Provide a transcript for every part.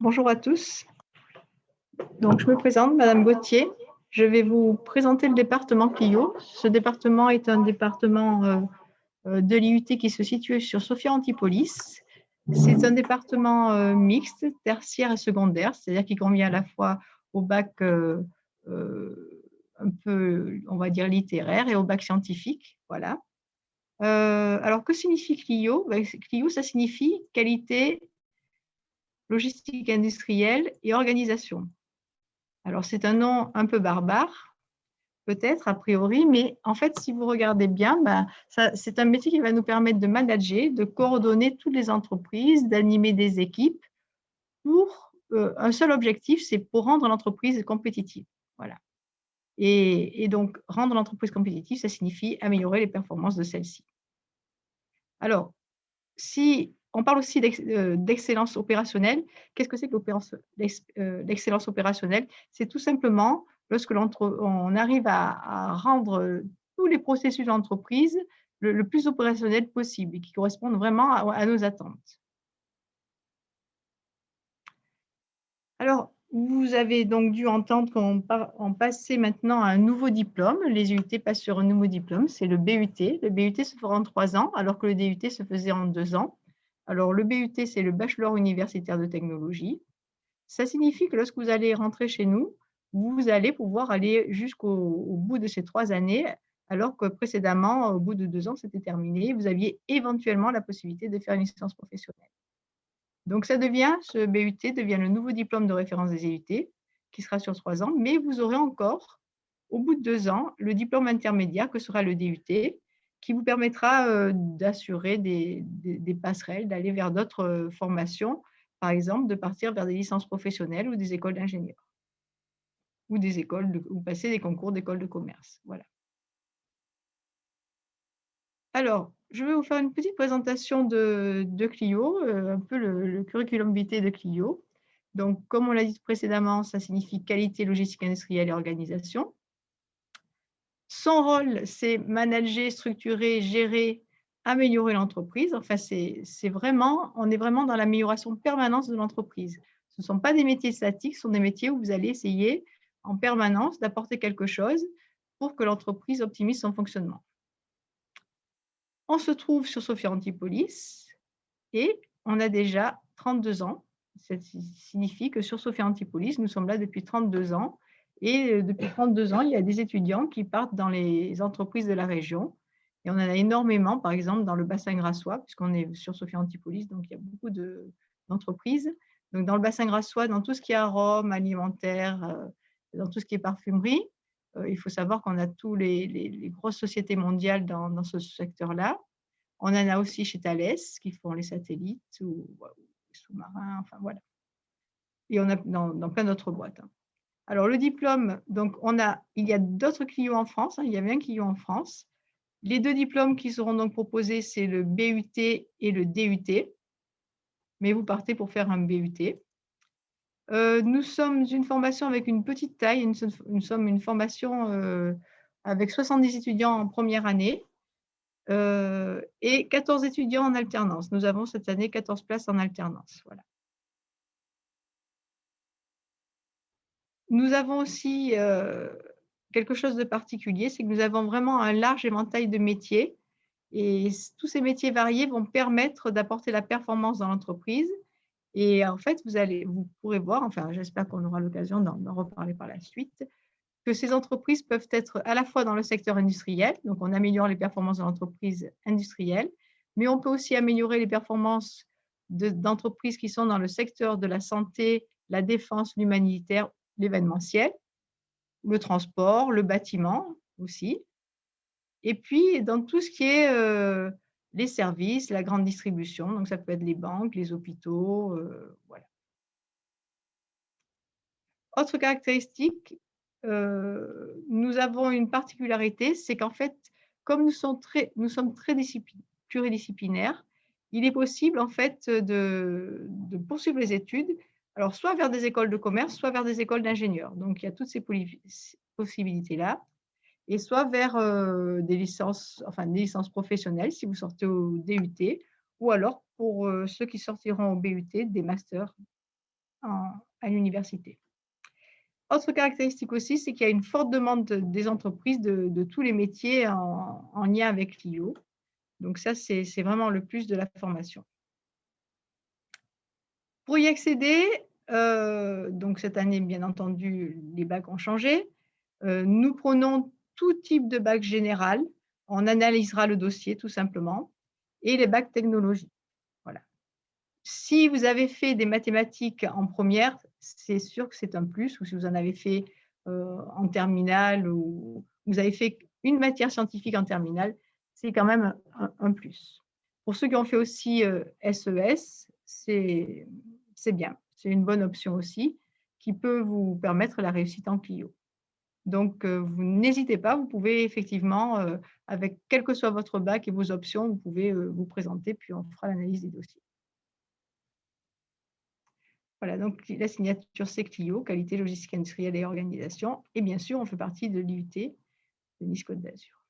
Bonjour à tous. Donc, je me présente, Madame Gauthier. Je vais vous présenter le département Clio. Ce département est un département de l'IUT qui se situe sur Sophia Antipolis. C'est un département mixte, tertiaire et secondaire, c'est-à-dire qui convient à la fois au bac un peu, on va dire, littéraire et au bac scientifique. Voilà. Alors, que signifie Clio? Clio, ça signifie qualité, logistique industrielle et organisation. Alors, c'est un nom un peu barbare, peut-être, a priori, mais en fait, si vous regardez bien, c'est un métier qui va nous permettre de manager, de coordonner toutes les entreprises, d'animer des équipes pour un seul objectif, c'est pour rendre l'entreprise compétitive. Voilà. Et donc, rendre l'entreprise compétitive, ça signifie améliorer les performances de celle-ci. Alors, si on parle aussi d'excellence opérationnelle, qu'est-ce que c'est que l'excellence opérationnelle? C'est tout simplement lorsque on arrive à rendre tous les processus de l'entreprise le plus opérationnel possible et qui correspondent vraiment à nos attentes. Alors, vous avez donc dû entendre qu'on passait maintenant à un nouveau diplôme. Les UT passent sur un nouveau diplôme, c'est le BUT. Le BUT se fera en 3 ans, alors que le DUT se faisait en 2 ans. Alors, le BUT, c'est le Bachelor universitaire de technologie. Ça signifie que lorsque vous allez rentrer chez nous, vous allez pouvoir aller jusqu'au bout de ces 3 années, alors que précédemment, au bout de 2 ans, c'était terminé. Vous aviez éventuellement la possibilité de faire une licence professionnelle. Donc, ce BUT devient le nouveau diplôme de référence des IUT, qui sera sur 3 ans, mais vous aurez encore, au bout de 2 ans, le diplôme intermédiaire que sera le DUT, qui vous permettra d'assurer des passerelles, d'aller vers d'autres formations, par exemple, de partir vers des licences professionnelles ou des écoles d'ingénieurs, ou passer des concours d'écoles de commerce. Voilà. Alors, je vais vous faire une petite présentation de Clio, un peu le curriculum vitae de Clio. Donc, comme on l'a dit précédemment, ça signifie qualité, logistique industrielle et organisation. Son rôle, c'est manager, structurer, gérer, améliorer l'entreprise. Enfin, on est vraiment dans l'amélioration permanente de l'entreprise. Ce ne sont pas des métiers statiques, ce sont des métiers où vous allez essayer en permanence d'apporter quelque chose pour que l'entreprise optimise son fonctionnement. On se trouve sur Sophia Antipolis et on a déjà 32 ans. Ça signifie que sur Sophia Antipolis, nous sommes là depuis 32 ans. Et depuis 32 ans, il y a des étudiants qui partent dans les entreprises de la région. Et on en a énormément, par exemple, dans le bassin grassois, puisqu'on est sur Sophia Antipolis, donc il y a beaucoup d'entreprises. Donc dans le bassin grassois, dans tout ce qui est arômes, alimentaire, dans tout ce qui est parfumerie, il faut savoir qu'on a tous les grosses sociétés mondiales dans ce secteur-là. On en a aussi chez Thales, qui font les satellites ou les sous-marins, enfin voilà. Et on a dans plein d'autres boîtes. Alors, le diplôme, donc il y a d'autres Clio en France, il y avait un Clio en France. Les 2 diplômes qui seront donc proposés, c'est le BUT et le DUT, mais vous partez pour faire un BUT. Nous sommes une formation avec une petite taille, nous sommes une formation avec 70 étudiants en première année et 14 étudiants en alternance. Nous avons cette année 14 places en alternance. Voilà. Nous avons aussi quelque chose de particulier, c'est que nous avons vraiment un large éventail de métiers et tous ces métiers variés vont permettre d'apporter la performance dans l'entreprise. Et en fait, vous pourrez voir, enfin j'espère qu'on aura l'occasion d'en reparler par la suite, que ces entreprises peuvent être à la fois dans le secteur industriel, donc on améliore les performances de l'entreprise industrielle, mais on peut aussi améliorer les performances d'entreprises qui sont dans le secteur de la santé, la défense, l'humanitaire, l'événementiel, le transport, le bâtiment aussi. Et puis, dans tout ce qui est les services, la grande distribution, donc ça peut être les banques, les hôpitaux, voilà. Autre caractéristique, nous avons une particularité, c'est qu'en fait, comme nous sommes très pluridisciplinaires, il est possible en fait de poursuivre les études, alors soit vers des écoles de commerce, soit vers des écoles d'ingénieurs. Donc il y a toutes ces possibilités-là, et soit vers des licences professionnelles si vous sortez au DUT, ou alors pour ceux qui sortiront au BUT, des masters à l'université. Autre caractéristique aussi, c'est qu'il y a une forte demande des entreprises de tous les métiers en lien avec Clio. Donc ça, c'est vraiment le plus de la formation. Pour y accéder, donc cette année, bien entendu, les bacs ont changé. Nous prenons tout type de bac général. On analysera le dossier tout simplement et les bacs technologie. Voilà. Si vous avez fait des mathématiques en première, c'est sûr que c'est un plus, ou si vous en avez fait, en terminale, ou vous avez fait une matière scientifique en terminale, c'est quand même un plus. Pour ceux qui ont fait aussi, SES, c'est bien. C'est une bonne option aussi, qui peut vous permettre la réussite en Clio. Donc, vous n'hésitez pas, vous pouvez effectivement, avec quel que soit votre bac et vos options, vous pouvez, vous présenter, puis on fera l'analyse des dossiers. Voilà, donc la signature, c'est Clio, qualité, logistique industrielle et organisation. Et bien sûr, on fait partie de l'IUT de Nice-Côte d'Azur.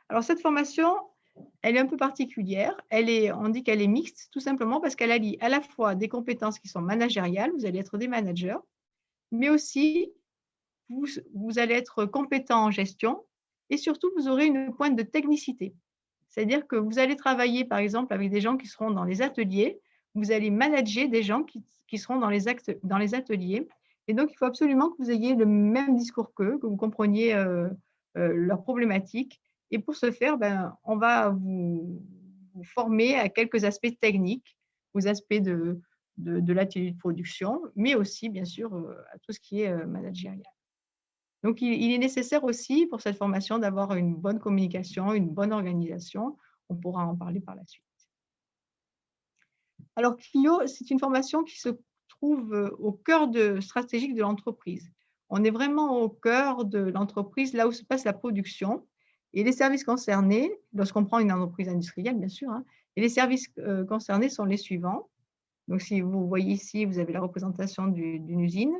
Alors, cette formation, elle est un peu particulière. On dit qu'elle est mixte, tout simplement parce qu'elle allie à la fois des compétences qui sont managériales, vous allez être des managers, mais aussi vous allez être compétent en gestion et surtout, vous aurez une pointe de technicité. C'est-à-dire que vous allez travailler, par exemple, avec des gens qui seront dans les ateliers. Vous allez manager des gens qui seront dans les ateliers. Et donc, il faut absolument que vous ayez le même discours qu'eux, que vous compreniez leurs problématiques. Et pour ce faire, on va vous former à quelques aspects techniques, aux aspects de l'atelier de production, mais aussi, bien sûr, à tout ce qui est managérial. Donc, il est nécessaire aussi pour cette formation d'avoir une bonne communication, une bonne organisation. On pourra en parler par la suite. Alors, Clio, c'est une formation qui se trouve au cœur stratégique de l'entreprise. On est vraiment au cœur de l'entreprise, là où se passe la production. Et les services concernés, lorsqu'on prend une entreprise industrielle, bien sûr, hein, et les services concernés sont les suivants. Donc, si vous voyez ici, vous avez la représentation d'une usine.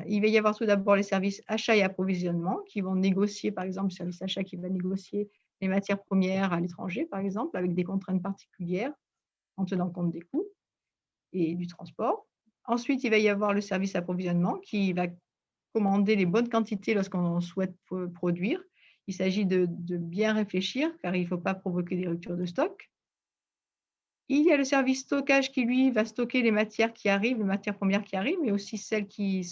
Il va y avoir tout d'abord les services achats et approvisionnement qui vont négocier, par exemple, le service achat qui va négocier les matières premières à l'étranger, par exemple, avec des contraintes particulières en tenant compte des coûts et du transport. Ensuite, il va y avoir le service approvisionnement qui va commander les bonnes quantités lorsqu'on souhaite produire. Il s'agit de bien réfléchir car il ne faut pas provoquer des ruptures de stock. Il y a le service stockage qui, lui, va stocker les matières qui arrivent, les matières premières qui arrivent, mais aussi celles qui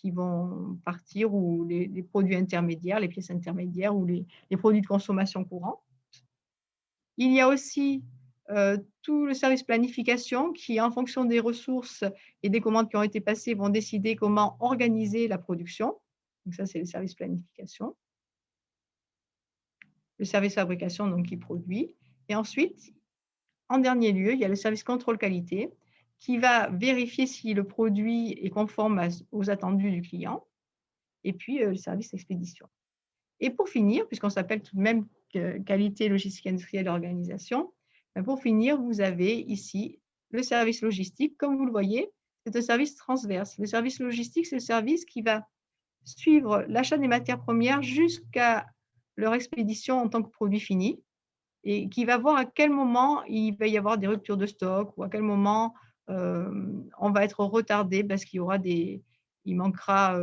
vont partir, ou les produits intermédiaires, les pièces intermédiaires, ou les produits de consommation courante. Il y a aussi tout le service planification qui, en fonction des ressources et des commandes qui ont été passées, vont décider comment organiser la production. Donc ça, c'est le service planification. Le service fabrication, donc, qui produit. Et ensuite, en dernier lieu, il y a le service contrôle qualité qui va vérifier si le produit est conforme aux attendus du client. Et puis, le service expédition. Et pour finir, puisqu'on s'appelle tout de même qualité, logistique industrielle et organisation, pour finir, vous avez ici le service logistique. Comme vous le voyez, c'est un service transverse. Le service logistique, c'est le service qui va suivre l'achat des matières premières jusqu'à leur expédition en tant que produit fini, et qui va voir à quel moment il va y avoir des ruptures de stock, ou à quel moment on va être retardé parce qu'il manquera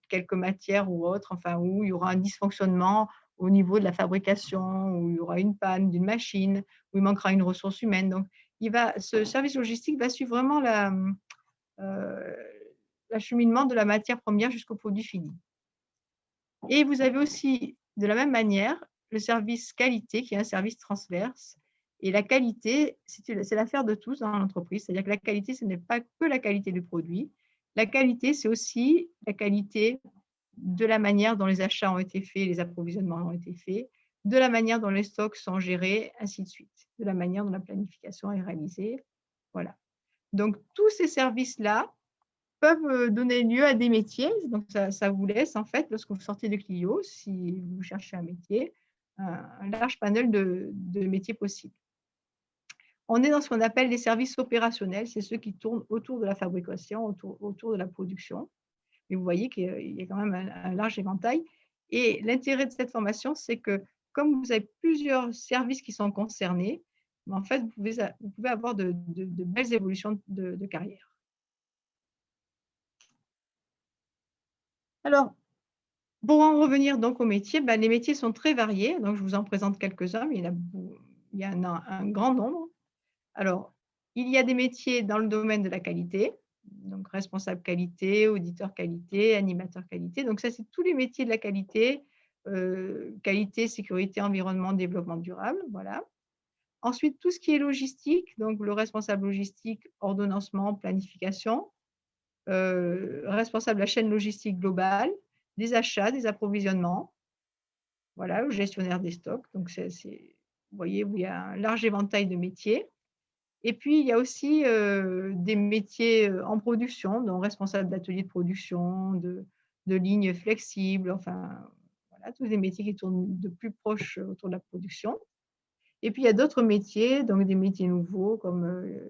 quelques matières ou autres, enfin, où il y aura un dysfonctionnement au niveau de la fabrication, où il y aura une panne d'une machine, où il manquera une ressource humaine. Donc, ce service logistique va suivre vraiment l'acheminement de la matière première jusqu'au produit fini. Et vous avez aussi, de la même manière, le service qualité, qui est un service transverse. Et la qualité, c'est l'affaire de tous dans l'entreprise. C'est-à-dire que la qualité, ce n'est pas que la qualité du produit. La qualité, c'est aussi la qualité de la manière dont les achats ont été faits, les approvisionnements ont été faits, de la manière dont les stocks sont gérés, ainsi de suite, de la manière dont la planification est réalisée. Voilà. Donc, tous ces services-là peuvent donner lieu à des métiers. Donc, ça vous laisse, en fait, lorsque vous sortez de Clio, si vous cherchez un métier, un large panel de métiers possibles. On est dans ce qu'on appelle les services opérationnels. C'est ceux qui tournent autour de la fabrication, autour de la production. Et vous voyez qu'il y a quand même un large éventail. Et l'intérêt de cette formation, c'est que comme vous avez plusieurs services qui sont concernés, en fait, vous pouvez avoir de belles évolutions de carrière. Alors, pour en revenir donc aux métiers, les métiers sont très variés, donc je vous en présente quelques-uns, mais il y en a un grand nombre. Alors, il y a des métiers dans le domaine de la qualité, donc responsable qualité, auditeur qualité, animateur qualité. Donc ça, c'est tous les métiers de la qualité, qualité, sécurité, environnement, développement durable, voilà. Ensuite, tout ce qui est logistique, donc le responsable logistique, ordonnancement, planification, responsable de la chaîne logistique globale, des achats, des approvisionnements, voilà, le gestionnaire des stocks. Donc vous voyez, où il y a un large éventail de métiers. Et puis, il y a aussi, des métiers, en production, donc responsable d'atelier de production, de lignes flexibles, enfin, voilà, tous les métiers qui tournent de plus proche autour de la production. Et puis, il y a d'autres métiers, donc des métiers nouveaux comme,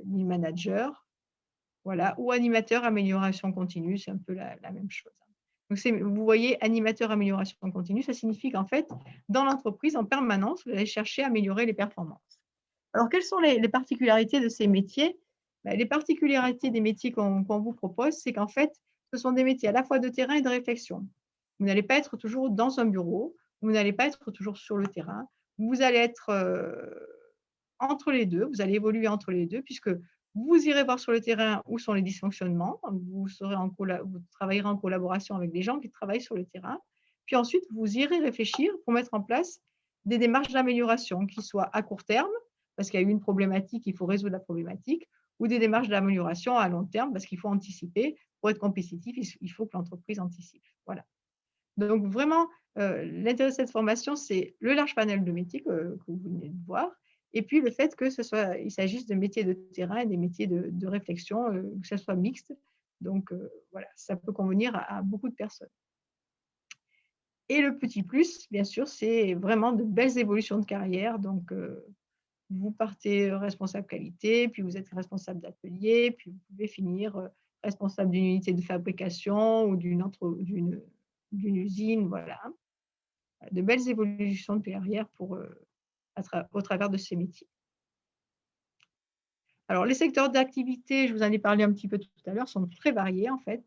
lean manager, voilà, ou animateur amélioration continue, c'est un peu la même chose, hein. Donc vous voyez, animateur amélioration continue, ça signifie qu'en fait, dans l'entreprise, en permanence, vous allez chercher à améliorer les performances. Alors, quelles sont les particularités de ces métiers? Les particularités des métiers qu'on vous propose, c'est qu'en fait, ce sont des métiers à la fois de terrain et de réflexion. Vous n'allez pas être toujours dans un bureau, vous n'allez pas être toujours sur le terrain, vous allez être, entre les 2. Vous allez évoluer entre les 2, puisque vous irez voir sur le terrain où sont les dysfonctionnements, vous travaillerez en collaboration avec des gens qui travaillent sur le terrain. Puis ensuite, vous irez réfléchir pour mettre en place des démarches d'amélioration qui soient à court terme, parce qu'il y a eu une problématique, il faut résoudre la problématique, ou des démarches d'amélioration à long terme, parce qu'il faut anticiper. Pour être compétitif, il faut que l'entreprise anticipe. Voilà. Donc vraiment, l'intérêt de cette formation, c'est le large panel de métiers que vous venez de voir, et puis le fait que il s'agisse de métiers de terrain et des métiers de réflexion, que ça soit mixte. Donc voilà, ça peut convenir à beaucoup de personnes. Et le petit plus, bien sûr, c'est vraiment de belles évolutions de carrière. Donc vous partez, responsable qualité, puis vous êtes responsable d'atelier, puis vous pouvez finir, responsable d'une unité de fabrication ou d'une usine, voilà. De belles évolutions de carrière pour, au travers de ces métiers. Alors les secteurs d'activité, je vous en ai parlé un petit peu tout à l'heure, sont très variés en fait.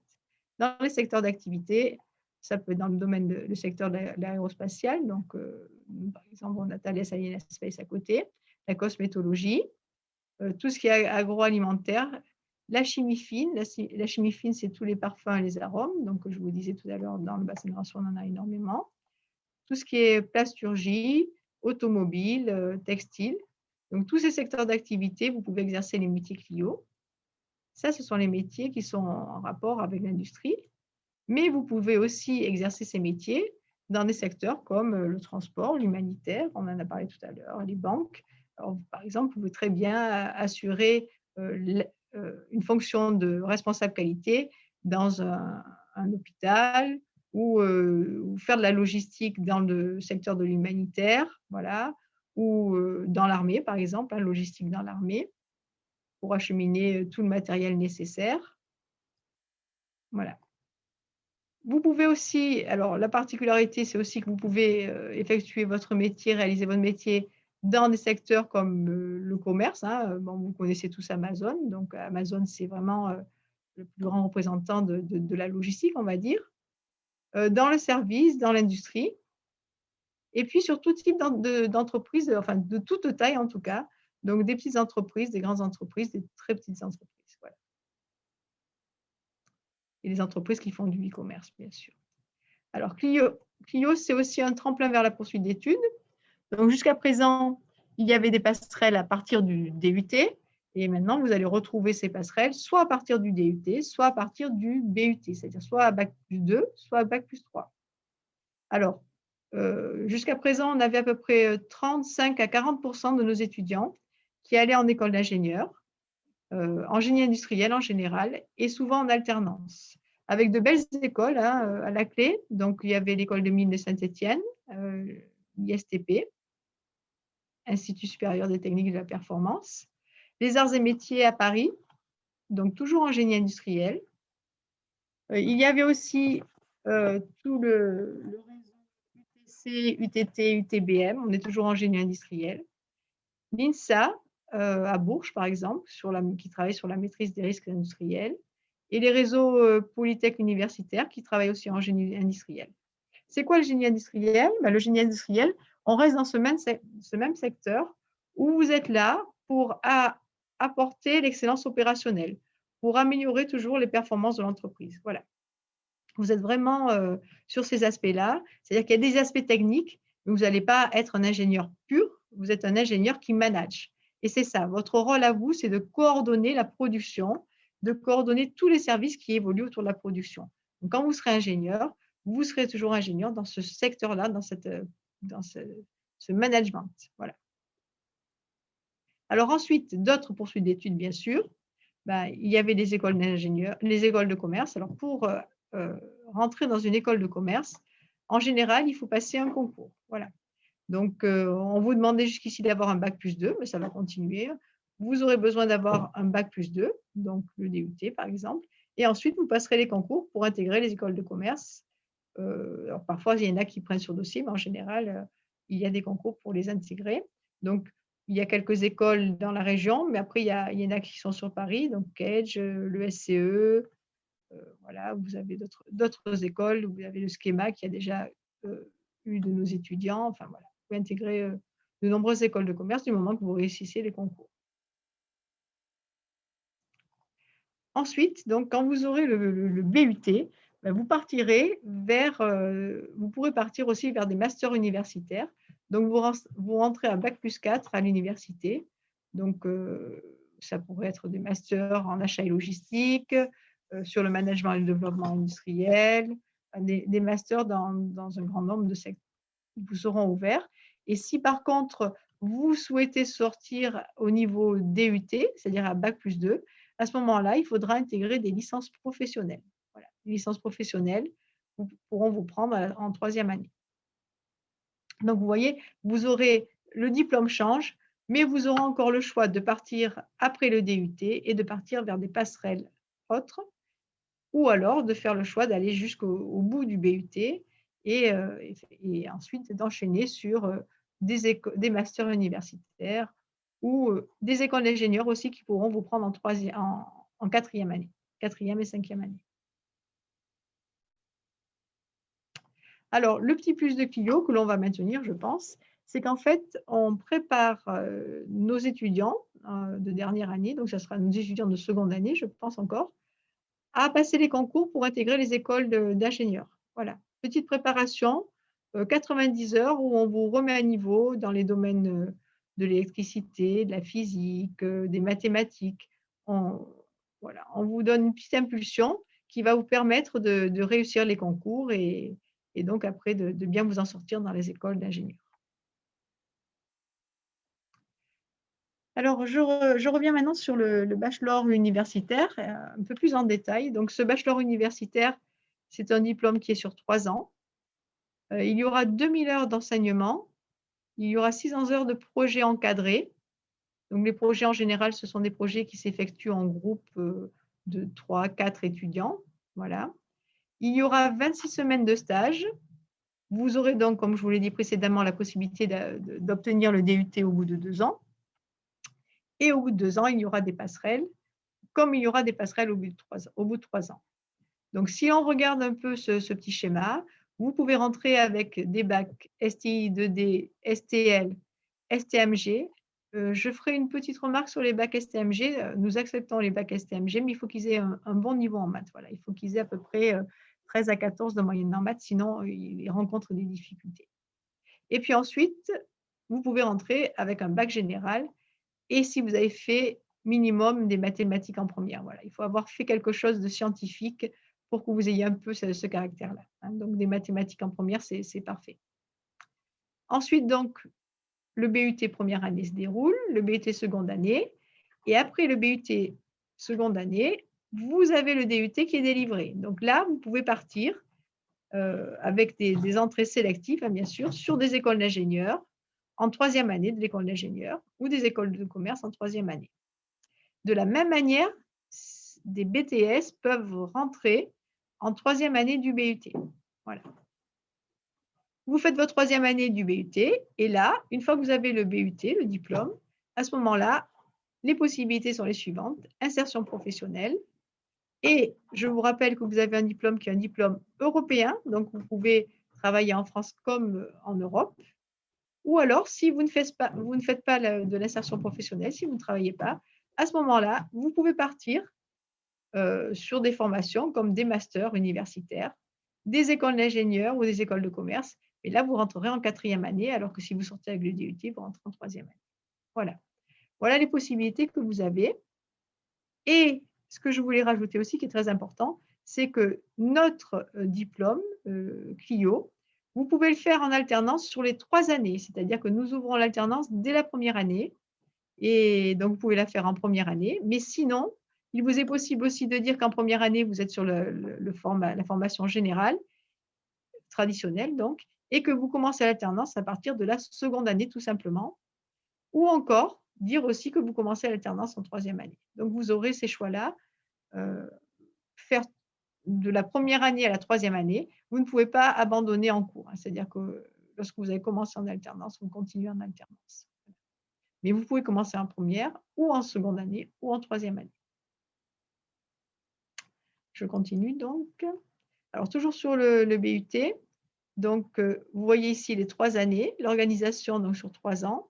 Dans les secteurs d'activité, ça peut être dans le secteur de l'aérospatial, donc nous par exemple, on a Thales Alenia Space à côté, la cosmétologie, tout ce qui est agroalimentaire, la chimie fine. La chimie fine, c'est tous les parfums et les arômes, donc je vous disais tout à l'heure, dans le bassin de Rançon, on en a énormément. Tout ce qui est plasturgie, automobile, textile. Donc tous ces secteurs d'activité, vous pouvez exercer les métiers Clio. Ça, ce sont les métiers qui sont en rapport avec l'industrie, mais vous pouvez aussi exercer ces métiers dans des secteurs comme, le transport, l'humanitaire, on en a parlé tout à l'heure, les banques. Alors, par exemple, vous pouvez très bien assurer, une fonction de responsable qualité dans un hôpital, ou faire de la logistique dans le secteur de l'humanitaire, voilà, ou dans l'armée, par exemple, logistique dans l'armée, pour acheminer, tout le matériel nécessaire. Voilà. Vous pouvez aussi, alors la particularité, c'est aussi que vous pouvez, effectuer votre métier, réaliser votre métier dans des secteurs comme, le commerce, hein, bon, vous connaissez tous Amazon, donc Amazon, c'est vraiment, le plus grand représentant de la logistique, on va dire, dans le service, dans l'industrie, et puis sur tout type d'entreprise, enfin de toute taille en tout cas, donc des petites entreprises, des grandes entreprises, des très petites entreprises, voilà, et les entreprises qui font du e-commerce, bien sûr. Alors Clio, c'est aussi un tremplin vers la poursuite d'études. Donc jusqu'à présent, il y avait des passerelles à partir du DUT, et maintenant vous allez retrouver ces passerelles soit à partir du DUT, soit à partir du BUT, c'est-à-dire soit à bac+2, soit à bac+3. Alors, jusqu'à présent, on avait à peu près 35 à 40% de nos étudiants qui allaient en école d'ingénieur, en génie industriel en général, et souvent en alternance, avec de belles écoles, hein, à la clé. Donc, il y avait l'école de mines de Saint-Étienne, l'ISTP, Institut supérieur des techniques de la performance, les arts et métiers à Paris, donc toujours en génie industriel. Il y avait aussi tout le réseau UTC, UTT, UTBM, on est toujours en génie industriel. L'INSA, à Bourges par exemple, qui travaille sur la maîtrise des risques industriels. et les réseaux Polytech universitaires qui travaillent aussi en génie industriel. C'est quoi le génie industriel? Ben, le génie industriel, on reste dans ce même secteur où vous êtes là pour apporter l'excellence opérationnelle, pour améliorer toujours les performances de l'entreprise. Voilà. Vous êtes vraiment sur ces aspects-là. C'est-à-dire qu'il y a des aspects techniques, mais vous n'allez pas être un ingénieur pur, vous êtes un ingénieur qui manage. Et c'est ça, votre rôle à vous, c'est de coordonner la production, de coordonner tous les services qui évoluent autour de la production. Donc, quand vous serez ingénieur, vous serez toujours ingénieur dans ce secteur-là, dans ce management. Voilà. Alors ensuite, d'autres poursuites d'études, bien sûr. Ben, il y avait les écoles d'ingénieurs, les écoles de commerce. Alors pour rentrer dans une école de commerce, en général, il faut passer un concours. Voilà. Donc, on vous demandait jusqu'ici d'avoir un bac plus 2, mais ça va continuer. Vous aurez besoin d'avoir un bac plus 2, donc le DUT par exemple. Et ensuite, vous passerez les concours pour intégrer les écoles de commerce. Alors parfois, il y en a qui prennent sur dossier, mais en général, il y a des concours pour les intégrer. Donc, il y a quelques écoles dans la région, mais après, il y en a qui sont sur Paris, donc Cage, le SCE, voilà, vous avez d'autres écoles, vous avez le Schema qui a déjà eu de nos étudiants. Enfin, voilà, vous pouvez intégrer de nombreuses écoles de commerce du moment que vous réussissez les concours. Ensuite, donc, quand vous aurez le BUT, ben, vous partirez vers, vous pourrez partir aussi vers des masters universitaires. Donc, vous rentrez à bac plus 4 à l'université. Donc, ça pourrait être des masters en achat et logistique, sur le management et le développement industriel, des masters dans un grand nombre de secteurs qui vous seront ouverts. Et si par contre, vous souhaitez sortir au niveau DUT, c'est-à-dire à bac plus 2, à ce moment-là, il faudra intégrer des licences professionnelles. Voilà. Les licences professionnelles pourront vous prendre en 3e année. Donc, vous voyez, vous aurez le diplôme change, mais vous aurez encore le choix de partir après le DUT et de partir vers des passerelles autres, ou alors de faire le choix d'aller jusqu'au bout du BUT et ensuite d'enchaîner sur des masters universitaires ou des écoles d'ingénieurs aussi qui pourront vous prendre en 4e année, 4e et 5e année. Alors, le petit plus de Clio que l'on va maintenir, je pense, c'est qu'en fait, on prépare nos étudiants de dernière année, donc ça sera nos étudiants de seconde année, je pense encore, à passer les concours pour intégrer les écoles d'ingénieurs. Voilà, petite préparation, 90 heures où on vous remet à niveau dans les domaines de l'électricité, de la physique, des mathématiques. Voilà, on vous donne une petite impulsion qui va vous permettre de réussir les concours et donc après de bien vous en sortir dans les écoles d'ingénieurs. Alors, je reviens maintenant sur le bachelor universitaire, un peu plus en détail. Donc, ce bachelor universitaire, c'est un diplôme qui est sur 3 ans. Il y aura 2000 heures d'enseignement. Il y aura 600 heures de projets encadrés. Donc, les projets, en général, ce sont des projets qui s'effectuent en groupe de 3 à 4 étudiants. Voilà. Il y aura 26 semaines de stage. Vous aurez donc, comme je vous l'ai dit précédemment, la possibilité d'obtenir le DUT au bout de 2 ans. Et au bout de 2 ans, il y aura des passerelles, comme il y aura des passerelles au bout de 3 ans. Donc, si on regarde un peu ce petit schéma, vous pouvez rentrer avec des bacs STI, 2D, STL, STMG. Je ferai une petite remarque sur les bacs STMG. Nous acceptons les bacs STMG, mais il faut qu'ils aient un bon niveau en maths. Voilà, il faut qu'ils aient à peu près 13 à 14 de moyenne en maths, sinon ils rencontrent des difficultés. Et puis ensuite, vous pouvez rentrer avec un bac général. Et si vous avez fait minimum des mathématiques en première, voilà, il faut avoir fait quelque chose de scientifique pour que vous ayez un peu ce caractère-là. Hein. Donc, des mathématiques en première, c'est parfait. Ensuite, donc, le BUT première année se déroule, le BUT seconde année, et après le BUT seconde année, vous avez le DUT qui est délivré. Donc là, vous pouvez partir avec des entrées sélectives, hein, bien sûr, sur des écoles d'ingénieurs en 3e année de l'école d'ingénieurs ou des écoles de commerce en 3e année. De la même manière, des BTS peuvent rentrer en 3e année du BUT. Voilà. Vous faites votre 3e année du BUT et là, une fois que vous avez le BUT, le diplôme, à ce moment-là, les possibilités sont les suivantes. Insertion professionnelle Et je vous rappelle que vous avez un diplôme qui est un diplôme européen, donc vous pouvez travailler en France comme en Europe. Ou alors, si vous ne faites pas de l'insertion professionnelle, si vous ne travaillez pas, à ce moment-là, vous pouvez partir sur des formations comme des masters universitaires, des écoles d'ingénieurs ou des écoles de commerce. Et là, vous rentrerez en 4e année, alors que si vous sortez avec le DUT, vous rentrez en 3e année. Voilà. Voilà les possibilités que vous avez. Et ce que je voulais rajouter aussi, qui est très important, c'est que notre diplôme Clio, vous pouvez le faire en alternance sur les 3 années. C'est-à-dire que nous ouvrons l'alternance dès la première année. Et donc, vous pouvez la faire en première année. Mais sinon, il vous est possible aussi de dire qu'en première année, vous êtes sur la formation générale, traditionnelle donc, et que vous commencez l'alternance à partir de la seconde année, tout simplement. Ou encore, dire aussi que vous commencez l'alternance en 3e année. Donc, vous aurez ces choix-là. Faire de la première année à la 3e année, vous ne pouvez pas abandonner en cours. C'est-à-dire que lorsque vous avez commencé en alternance, vous continuez en alternance. Mais vous pouvez commencer en première ou en seconde année ou en 3e année. Je continue donc. Alors toujours sur le BUT, donc vous voyez ici les 3 années, l'organisation donc sur 3 ans.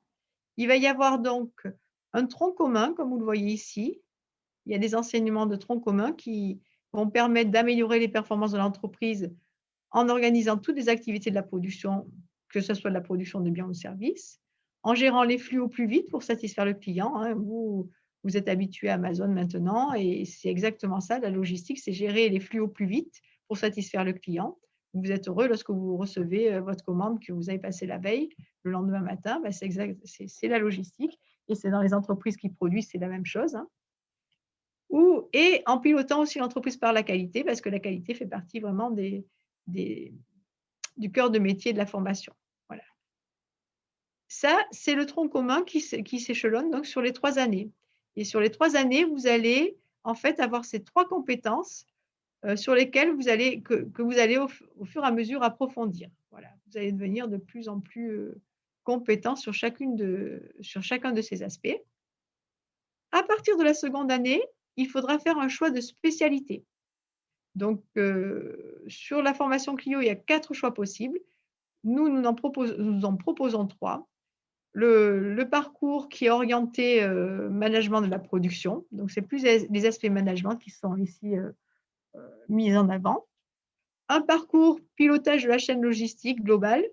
Il va y avoir donc un tronc commun, comme vous le voyez ici. Il y a des enseignements de tronc commun qui vont permettre d'améliorer les performances de l'entreprise en organisant toutes les activités de la production, que ce soit de la production de biens ou de services, en gérant les flux au plus vite pour satisfaire le client. Vous êtes habitué à Amazon maintenant et c'est exactement ça, la logistique, c'est gérer les flux au plus vite pour satisfaire le client. Vous êtes heureux lorsque vous recevez votre commande que vous avez passée la veille, le lendemain matin, c'est la logistique et c'est dans les entreprises qui produisent, c'est la même chose. Et en pilotant aussi l'entreprise par la qualité, parce que la qualité fait partie vraiment du cœur de métier de la formation. Voilà. Ça, c'est le tronc commun qui s'échelonne donc sur les 3 années. Et sur les 3 années, vous allez en fait avoir ces 3 compétences sur lesquelles que vous allez au fur et à mesure approfondir. Voilà. Vous allez devenir de plus en plus compétent sur chacun de ces aspects. À partir de la seconde année, il faudra faire un choix de spécialité. Donc, sur la formation Clio, il y a 4 choix possibles. Nous en proposons 3. Le parcours qui est orienté management de la production, donc c'est plus les aspects management qui sont ici mis en avant. Un parcours pilotage de la chaîne logistique globale,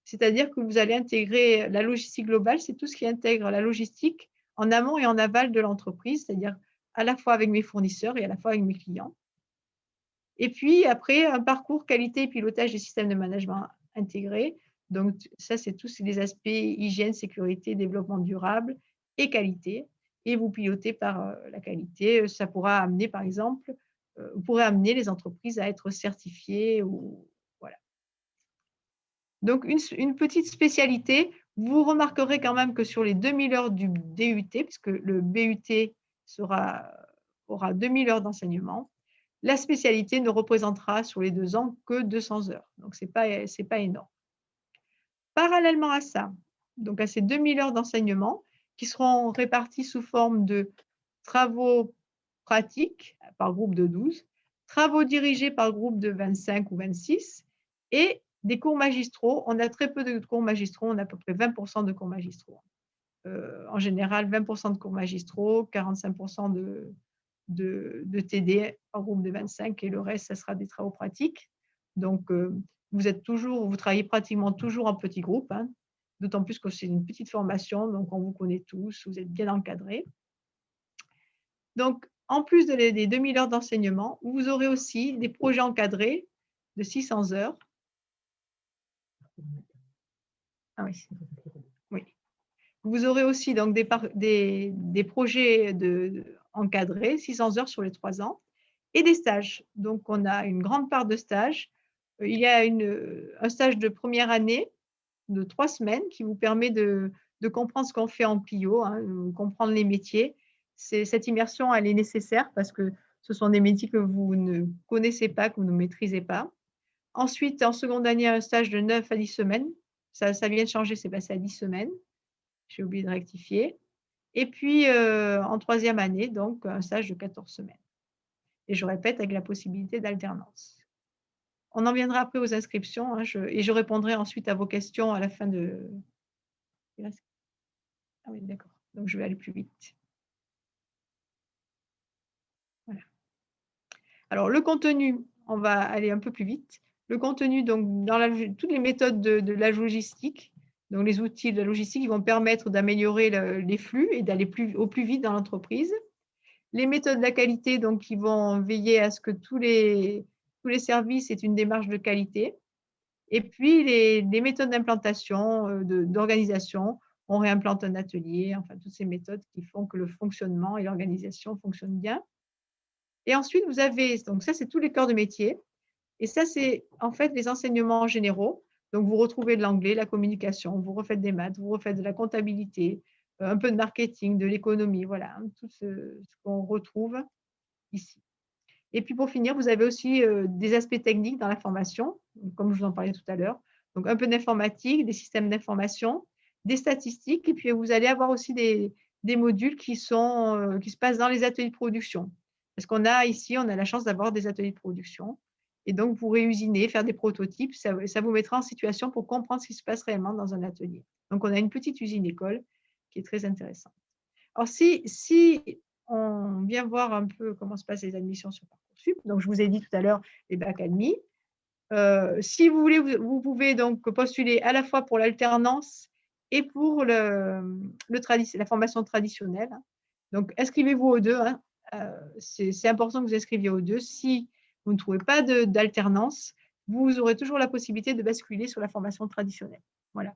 c'est-à-dire que vous allez intégrer la logistique globale, c'est tout ce qui intègre la logistique en amont et en aval de l'entreprise, c'est-à-dire à la fois avec mes fournisseurs et à la fois avec mes clients. Et puis après, un parcours qualité et pilotage des systèmes de management intégrés. Donc ça, c'est tous les aspects hygiène, sécurité, développement durable et qualité. Et vous pilotez par la qualité. Ça pourra amener, par exemple, vous pourrez amener les entreprises à être certifiées. Voilà. Donc une petite spécialité, vous remarquerez quand même que sur les 2000 heures du DUT, puisque le BUT aura 2000 heures d'enseignement, la spécialité ne représentera sur les 2 ans que 200 heures. Donc, ce n'est pas énorme. Parallèlement à ça, donc à ces 2000 heures d'enseignement qui seront réparties sous forme de travaux pratiques par groupe de 12, travaux dirigés par groupe de 25 ou 26 et des cours magistraux. On a très peu de cours magistraux, on a à peu près 20% de cours magistraux. En général, 20% de cours magistraux, 45% de TD en groupe de 25 et le reste, ça sera des travaux pratiques. Donc, vous travaillez pratiquement toujours en petits groupes, d'autant plus que c'est une petite formation, donc on vous connaît tous, vous êtes bien encadrés. Donc, en plus des 2000 heures d'enseignement, vous aurez aussi des projets encadrés de 600 heures. Ah oui. Oui. Vous aurez aussi donc des projets encadrés, 600 heures sur les 3 ans, et des stages. Donc, on a une grande part de stages. Il y a un stage de première année de 3 semaines qui vous permet de comprendre ce qu'on fait en Clio, comprendre les métiers. Cette immersion, elle est nécessaire parce que ce sont des métiers que vous ne connaissez pas, que vous ne maîtrisez pas. Ensuite, en seconde année, un stage de 9 à 10 semaines. Ça vient de changer, c'est passé à 10 semaines. J'ai oublié de rectifier. Et puis, en 3e année, donc, un stage de 14 semaines. Et je répète, avec la possibilité d'alternance. On en viendra après aux inscriptions, hein, et je répondrai ensuite à vos questions à la fin de… Ah oui, d'accord. Donc, je vais aller plus vite. Voilà. Alors, le contenu, on va aller un peu plus vite. Le contenu, donc, dans toutes les méthodes de la logistique, donc les outils de la logistique, ils vont permettre d'améliorer les flux et d'aller au plus vite dans l'entreprise. Les méthodes de la qualité, donc, qui vont veiller à ce que tous les services aient une démarche de qualité. Et puis, les méthodes d'implantation, d'organisation, on réimplante un atelier, enfin, toutes ces méthodes qui font que le fonctionnement et l'organisation fonctionnent bien. Et ensuite, vous avez, donc ça, c'est tous les cœurs de métier. Et ça, c'est en fait les enseignements généraux. Donc, vous retrouvez de l'anglais, la communication, vous refaites des maths, vous refaites de la comptabilité, un peu de marketing, de l'économie, voilà, hein, tout ce qu'on retrouve ici. Et puis, pour finir, vous avez aussi des aspects techniques dans la formation, comme je vous en parlais tout à l'heure. Donc, un peu d'informatique, des systèmes d'information, des statistiques. Et puis, vous allez avoir aussi des modules qui se passent dans les ateliers de production. Parce qu'on a ici, on a la chance d'avoir des ateliers de production. Et donc, vous pourrez usiner, faire des prototypes. Ça vous mettra en situation pour comprendre ce qui se passe réellement dans un atelier. Donc, on a une petite usine-école qui est très intéressante. Alors, si on vient voir un peu comment se passent les admissions sur Parcoursup, donc je vous ai dit tout à l'heure les bacs admis. Si vous voulez, vous pouvez donc postuler à la fois pour l'alternance et pour la formation traditionnelle. Donc, inscrivez-vous aux deux, hein. C'est important que vous inscriviez aux deux. Si vous ne trouvez pas d'alternance, vous aurez toujours la possibilité de basculer sur la formation traditionnelle. Voilà.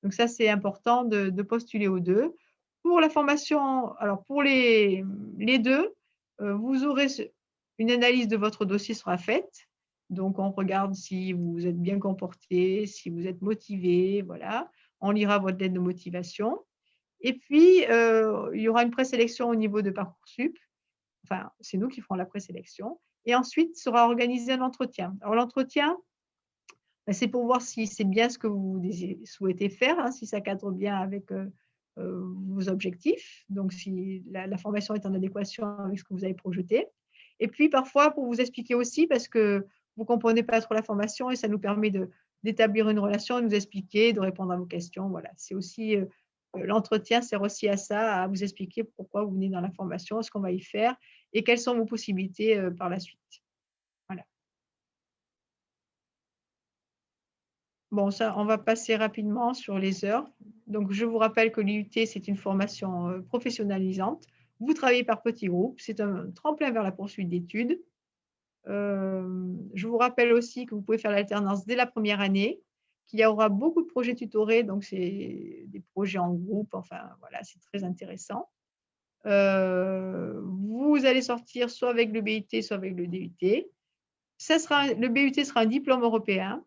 Donc ça, c'est important de postuler aux deux. Pour la formation, alors pour les deux, vous aurez une analyse de votre dossier sera faite. Donc, on regarde si vous êtes bien comporté, si vous êtes motivé, voilà. On lira votre lettre de motivation. Et puis, il y aura une présélection au niveau de Parcoursup. Enfin, c'est nous qui ferons la présélection. Et ensuite, sera organisé un entretien. Alors, l'entretien, c'est pour voir si c'est bien ce que vous souhaitez faire, hein, si ça cadre bien avec vos objectifs, donc si la formation est en adéquation avec ce que vous avez projeté. Et puis parfois, pour vous expliquer aussi, parce que vous ne comprenez pas trop la formation et ça nous permet d'établir une relation, de nous expliquer, de répondre à vos questions. Voilà, c'est aussi l'entretien sert aussi à ça, à vous expliquer pourquoi vous venez dans la formation, ce qu'on va y faire et quelles sont vos possibilités par la suite. Voilà. Bon, ça, on va passer rapidement sur les heures. Donc, je vous rappelle que l'IUT, c'est une formation professionnalisante. Vous travaillez par petits groupes. C'est un tremplin vers la poursuite d'études. Je vous rappelle aussi que vous pouvez faire l'alternance dès la première année, qu'il y aura beaucoup de projets tutorés. Donc, c'est des projets en groupe. Enfin, voilà, c'est très intéressant. Vous allez sortir soit avec le BUT, soit avec le DUT. Le BUT sera un diplôme européen.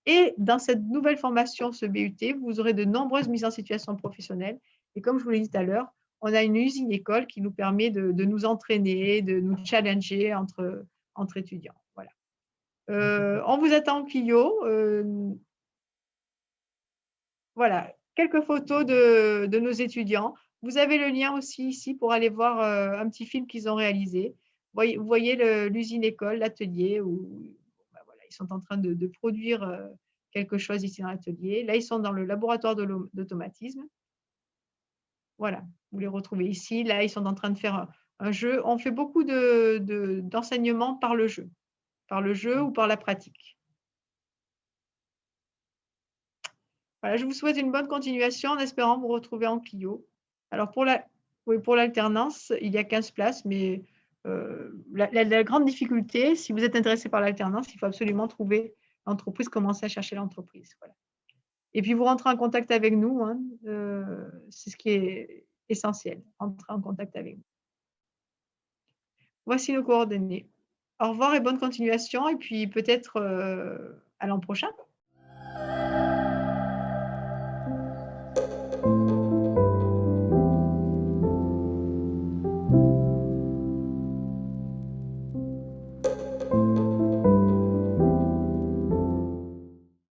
Et dans cette nouvelle formation, ce BUT, vous aurez de nombreuses mises en situation professionnelle. Et comme je vous l'ai dit tout à l'heure, on a une usine-école qui nous permet de nous entraîner, de nous challenger entre étudiants. Voilà. On vous attend en Clio. Voilà, quelques photos de nos étudiants. Vous avez le lien aussi ici pour aller voir un petit film qu'ils ont réalisé. Vous voyez l'usine-école, l'atelier où voilà, ils sont en train de produire quelque chose ici dans l'atelier. Là, ils sont dans le laboratoire d'automatisme. Voilà, vous les retrouvez ici. Là, ils sont en train de faire un jeu. On fait beaucoup d'enseignement par le jeu ou par la pratique. Voilà, je vous souhaite une bonne continuation en espérant vous retrouver en Clio. Alors, pour l'alternance, il y a 15 places, mais la grande difficulté, si vous êtes intéressé par l'alternance, il faut absolument trouver l'entreprise, commencer à chercher l'entreprise. Voilà. Et puis, vous rentrez en contact avec nous, hein, c'est ce qui est essentiel, entrer en contact avec nous. Voici nos coordonnées. Au revoir et bonne continuation, et puis peut-être à l'an prochain.